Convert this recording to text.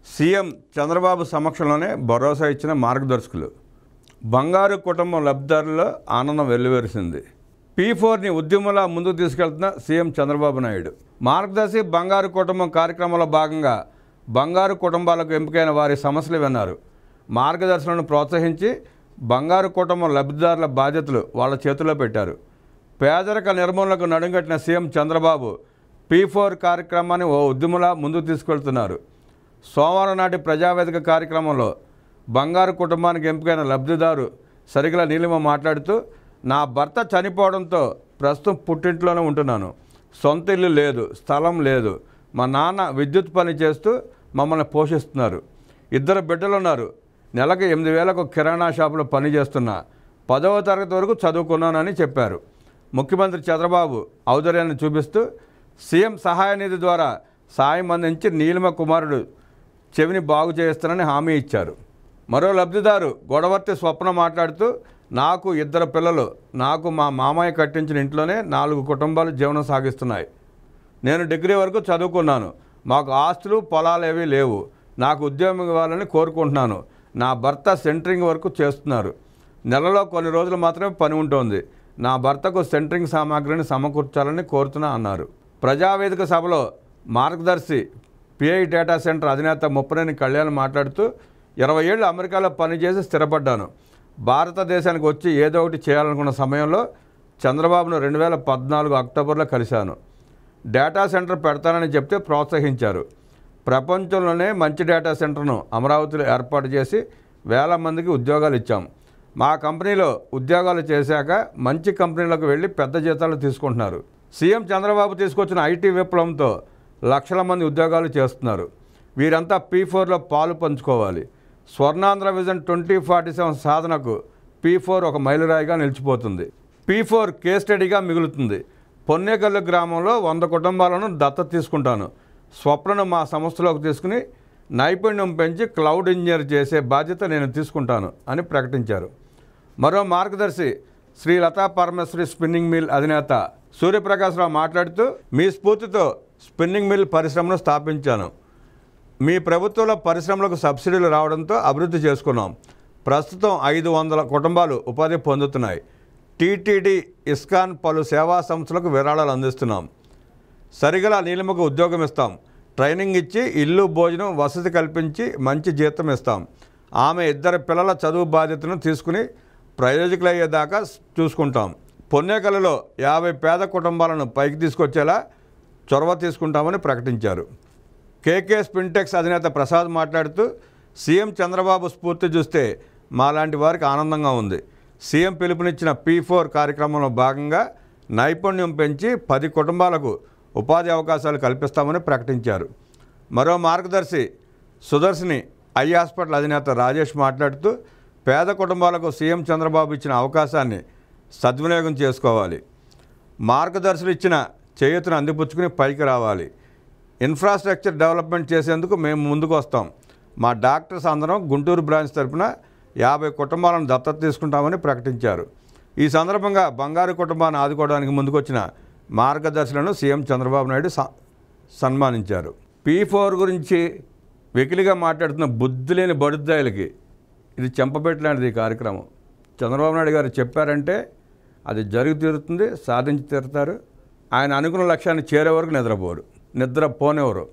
CM Chandrababu సమక్షంలోనే భరోసా ఇచ్చిన మార్గదర్శకులు. బంగారు కుటుంబం లబ్ధిదారుల్లో ఆనందం వెల్లువరిసింది. P4ని ఉద్యమంలా ముందుకు తీసుకెళ్తున్న సీఎం చంద్రబాబు నాయుడు. మార్గదర్శి బంగారు కుటుంబం కార్యక్రమంలో భాగంగా బంగారు కుటుంబాలకు ఎంపికైన వారి సమస్యలు విన్నారు. మార్గదర్శులను ప్రోత్సహించి బంగారు కుటుంబం లబ్ధిదారుల బాధ్యతలు వాళ్ళ చేతుల్లో పెట్టారు. పేదరిక నిర్మూలనకు నడుంగట్టిన సీఎం చంద్రబాబు P4 కార్యక్రమాన్ని ఓ ఉద్యమంలా ముందుకు తీసుకెళ్తున్నారు. సోమవారం నాటి ప్రజావేదిక కార్యక్రమంలో బంగారు కుటుంబానికి ఎంపికైన లబ్ధిదారు సరిగల నీలిమ మాట్లాడుతూ, నా భర్త చనిపోవడంతో ప్రస్తుతం పుట్టింట్లోనే ఉంటున్నాను. సొంత ఇల్లు లేదు, స్థలం లేదు. మా నాన్న విద్యుత్ పని చేస్తూ మమ్మల్ని పోషిస్తున్నారు. 2 బిడ్డలు ఉన్నారు. నెలకు 8,000కు కిరాణా షాపులో పని చేస్తున్నా. 10వ తరగతి వరకు చదువుకున్నానని చెప్పారు. ముఖ్యమంత్రి చంద్రబాబు ఔదార్యాన్ని చూపిస్తూ సీఎం సహాయ నిధి ద్వారా సాయం అందించి నీలిమ కుమారుడు చెవిని బాగు చేస్తానని హామీ ఇచ్చారు. మరో లబ్ధిదారు గొడవర్తి స్వప్న మాట్లాడుతూ, నాకు 2 పిల్లలు. నాకు మా మామయ్య కట్టించిన ఇంట్లోనే 4 కుటుంబాలు జీవనం సాగిస్తున్నాయి. నేను డిగ్రీ వరకు చదువుకున్నాను. మాకు ఆస్తులు పొలాలు ఏవీ లేవు. నాకు ఉద్యోగం ఇవ్వాలని కోరుకుంటున్నాను. నా భర్త సెంటరింగ్ వర్క్ చేస్తున్నారు. నెలలో కొన్ని రోజులు మాత్రమే పని ఉంటుంది. నా భర్తకు సెంటరింగ్ సామాగ్రిని సమకూర్చాలని కోరుతున్నా అన్నారు. ప్రజావేదిక సభలో మార్గదర్శి పిఐ డేటా సెంటర్ అధినేత ముప్పనేని కళ్యాణ్ మాట్లాడుతూ, 20 ఏళ్ళు అమెరికాలో పనిచేసి స్థిరపడ్డాను. భారతదేశానికి వచ్చి ఏదో ఒకటి చేయాలనుకున్న సమయంలో చంద్రబాబును 2014 అక్టోబర్లో కలిశాను. డేటా సెంటర్ పెడతానని చెప్తే ప్రోత్సహించారు. ప్రపంచంలోనే మంచి డేటా సెంటర్ను అమరావతిలో ఏర్పాటు చేసి వేల మందికి ఉద్యోగాలు ఇచ్చాం. మా కంపెనీలో ఉద్యోగాలు చేశాక మంచి కంపెనీలకు వెళ్ళి పెద్ద జీతాలు తీసుకుంటున్నారు. సీఎం చంద్రబాబు తీసుకొచ్చిన ఐటీ విప్లవంతో లక్షల మంది ఉద్యోగాలు చేస్తున్నారు. వీరంతా P4లో పాలు పంచుకోవాలి. స్వర్ణాంధ్ర విజన్ 2047 సాధనకు P4 ఒక మైలురాయిగా నిలిచిపోతుంది. P4 కేస్ స్టడీగా మిగులుతుంది. పొన్నేకల్లు గ్రామంలో 100 కుటుంబాలను దత్తత తీసుకుంటాను. స్వప్నను మా సంస్థలోకి తీసుకుని నైపుణ్యం పెంచి క్లౌడ్ ఇంజనీర్ చేసే బాధ్యత నేను తీసుకుంటాను అని ప్రకటించారు. మరో మార్గదర్శి శ్రీ లతా పరమేశ్వరి స్పిన్నింగ్ మిల్ అధినేత సూర్యప్రకాశ్రావు మాట్లాడుతూ, మీ స్ఫూర్తితో స్పిన్నింగ్ మిల్ పరిశ్రమను స్థాపించాను. మీ ప్రభుత్వంలో పరిశ్రమలకు సబ్సిడీలు రావడంతో అభివృద్ధి చేసుకున్నాం. ప్రస్తుతం 500 కుటుంబాలు ఉపాధి పొందుతున్నాయి. టీటీడీ, ఇస్కాన్ పలు సేవా సంస్థలకు విరాళాలు అందిస్తున్నాం. సరిగల నీలిమకు ఉద్యోగం ఇస్తాం. ట్రైనింగ్ ఇచ్చి ఇల్లు, భోజనం, వసతి కల్పించి మంచి జీతం ఇస్తాం. ఆమె 2 పిల్లల చదువు బాధ్యతను తీసుకుని ప్రయోజకులయ్యేదాకా చూసుకుంటాం. పొన్నేకల్లులో 50 పేద కుటుంబాలను పైకి తీసుకొచ్చేలా చొరవ తీసుకుంటామని ప్రకటించారు. కేకే స్పిన్టెక్స్ అధినేత ప్రసాద్ మాట్లాడుతూ, సీఎం చంద్రబాబు స్ఫూర్తి చూస్తే మాలాంటి వారికి ఆనందంగా ఉంది. సీఎం పిలుపునిచ్చిన P4 కార్యక్రమంలో భాగంగా నైపుణ్యం పెంచి 10 కుటుంబాలకు ఉపాధి అవకాశాలు కల్పిస్తామని ప్రకటించారు. మరో మార్గదర్శి సుదర్శిని ఐ హాస్పిటల్ అధినేత రాజేష్ మాట్లాడుతూ, పేద కుటుంబాలకు సీఎం చంద్రబాబు ఇచ్చిన అవకాశాన్ని సద్వినియోగం చేసుకోవాలి. మార్గదర్శులు ఇచ్చిన చేయూతను అందిపుచ్చుకుని పైకి రావాలి. ఇన్ఫ్రాస్ట్రక్చర్ డెవలప్మెంట్ చేసేందుకు మేము ముందుకు వస్తాం. మా డాక్టర్స్ అందరం గుంటూరు బ్రాంచ్ తరఫున 50 కుటుంబాలను దత్తత తీసుకుంటామని ప్రకటించారు. ఈ సందర్భంగా బంగారు కుటుంబాన్ని ఆదుకోవడానికి ముందుకొచ్చిన మార్గదర్శులను సీఎం చంద్రబాబు నాయుడు సన్మానించారు. P4 గురించి వెకిలిగా మాట్లాడుతున్న బుద్ధి లేని బడుద్దాయిలకి ఇది చెంపపెట్టలాంటిది. ఈ కార్యక్రమం చంద్రబాబు నాయుడు గారు చెప్పారంటే అది జరిగి తీరుతుంది, సాధించి తీరుతారు. ఆయన అనుకున్న లక్ష్యాన్ని చేరే వరకు నిద్రపోరు, నిద్రపోనివ్వరు.